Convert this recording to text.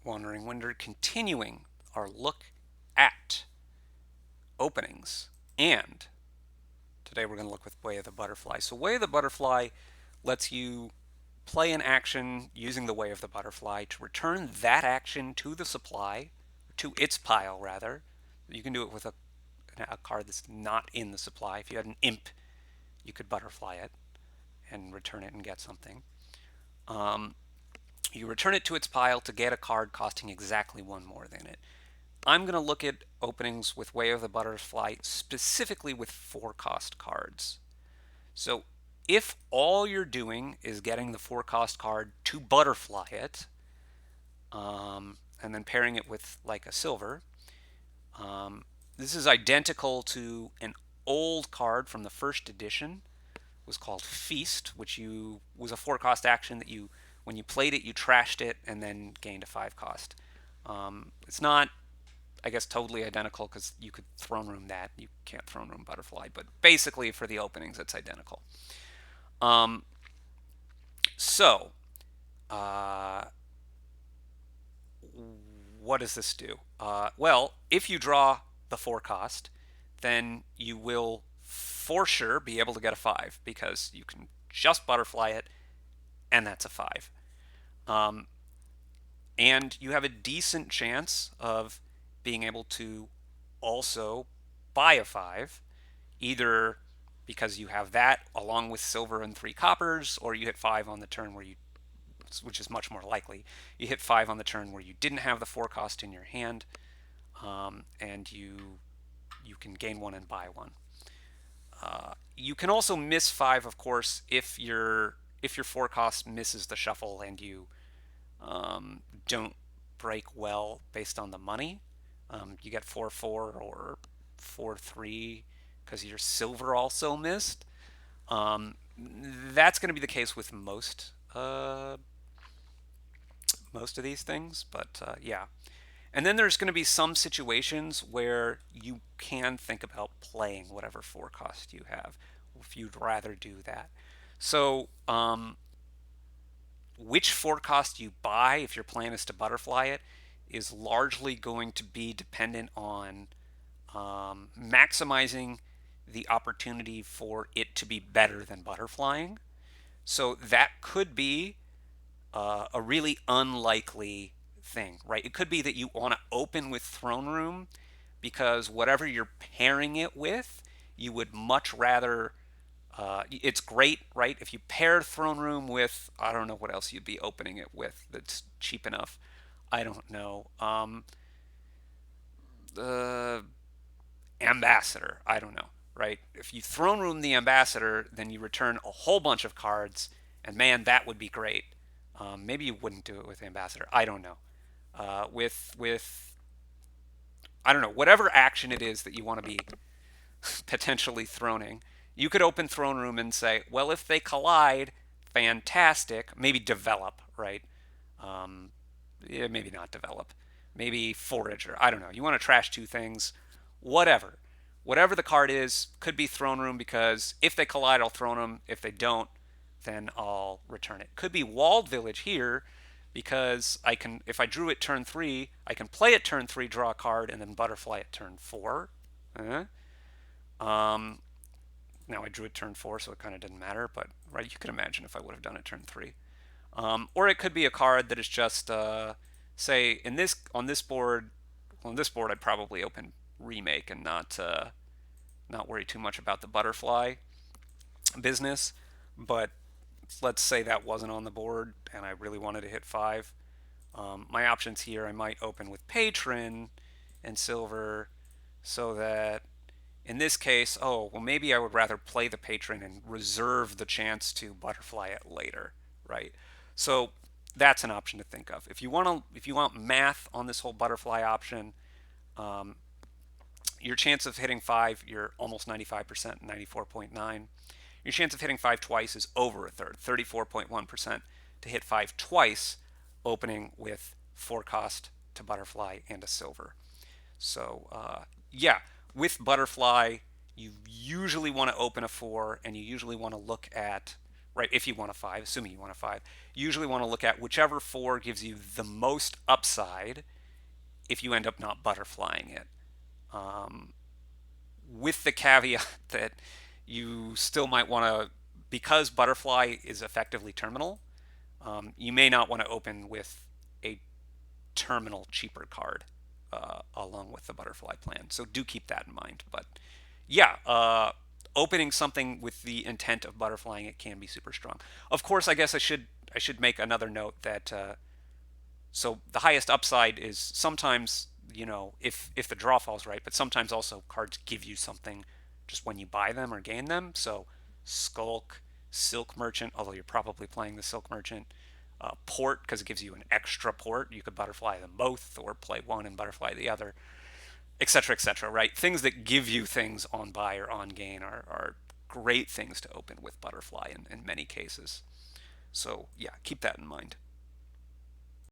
Wandering Wonder, continuing our look at openings. And today we're going to look with Way of the Butterfly. So Way of the Butterfly lets you play an action using the Way of the Butterfly to return that action to the supply, to its pile rather. You can do it with a card that's not in the supply. If you had an imp, you could butterfly it and return it and get something. Um, you return it to its pile to get a card costing exactly one more than it. I'm going to look at openings with Way of the Butterfly specifically with 4-cost cards. So if all you're doing is getting the 4-cost card to butterfly it, and then pairing it with like a silver, this is identical to an old card from the first edition. It was called Feast, which was a 4-cost action that when you played it, you trashed it and then gained a 5-cost. It's not, I guess, totally identical because you could throne room that. You can't throne room butterfly, but basically for the openings, it's identical. Um, so, uh, what does this do? Well, if you draw the 4-cost, then you will for sure be able to get a 5 because you can just butterfly it, and that's a 5. Um, and you have a decent chance of being able to also buy a 5, either because you have that along with silver and 3 coppers, or you hit 5 on the turn where you, which is much more likely, you hit 5 on the turn where you didn't have the 4-cost in your hand, and you can gain 1 and buy 1. You can also miss 5, of course, if your 4-cost misses the shuffle and you don't break well based on the money. You get 4-4 or 4-3 because your silver also missed. That's going to be the case with most of these things, but yeah. And then there's going to be some situations where you can think about playing whatever 4-cost you have if you'd rather do that. So, which 4-cost you buy if your plan is to butterfly it is largely going to be dependent on maximizing the opportunity for it to be better than butterflying. So that could be a really unlikely thing, right? It could be that you want to open with Throne Room because whatever you're pairing it with, you would much rather. It's great, right? If you pair Throne Room with, I don't know what else you'd be opening it with that's cheap enough. I don't know. The Ambassador, I don't know, right? If you Throne Room the Ambassador, then you return a whole bunch of cards, and man, that would be great. Maybe you wouldn't do it with Ambassador. I don't know. With I don't know, whatever action it is that you want to be potentially throning, you could open Throne Room and say, well, if they collide, fantastic. Maybe develop, right? Yeah, maybe not develop. Maybe Forager. I don't know. You want to trash 2 things, whatever. Whatever the card is, could be Throne Room because if they collide, I'll throne them. If they don't, then I'll return it. Could be Walled Village here because I can, if I drew it turn 3, I can play it turn 3, draw a card, and then butterfly it turn 4. Um, Now I drew it turn 4, so it kind of didn't matter, but right, you can imagine if I would have done it turn 3. Or it could be a card that is just, say, in this on this board. Well, on this board, I'd probably open Remake and not worry too much about the butterfly business. But let's say that wasn't on the board and I really wanted to hit 5. My options here, I might open with Patron and Silver, so that in this case, oh, well, maybe I would rather play the Patron and reserve the chance to butterfly it later, right? So that's an option to think of. If you want math on this whole butterfly option, um, your chance of hitting 5, you're almost 95%, 94.9. Your chance of hitting 5 twice is over a third, 34.1% to hit 5 twice, opening with 4-cost to butterfly and a silver. So yeah, with butterfly, you usually want to open a 4, and you usually want to look at right? If you want a five, assuming you want a five, you usually want to look at whichever four gives you the most upside if you end up not butterflying it. Um, with the caveat that you still might want to, because butterfly is effectively terminal, you may not want to open with a terminal cheaper card along with the butterfly plan. So do keep that in mind. But yeah, opening something with the intent of butterflying it can be super strong. Of course, I guess I should make another note that so the highest upside is sometimes, if the draw falls right, but sometimes also cards give you something just when you buy them or gain them. So Skulk, Silk Merchant, although you're probably playing the Silk Merchant, Port because it gives you an extra port. You could butterfly them both or play one and butterfly the other, etc., etc. Right? Things that give you things on buy or on gain are great things to open with butterfly in many cases. So yeah, keep that in mind.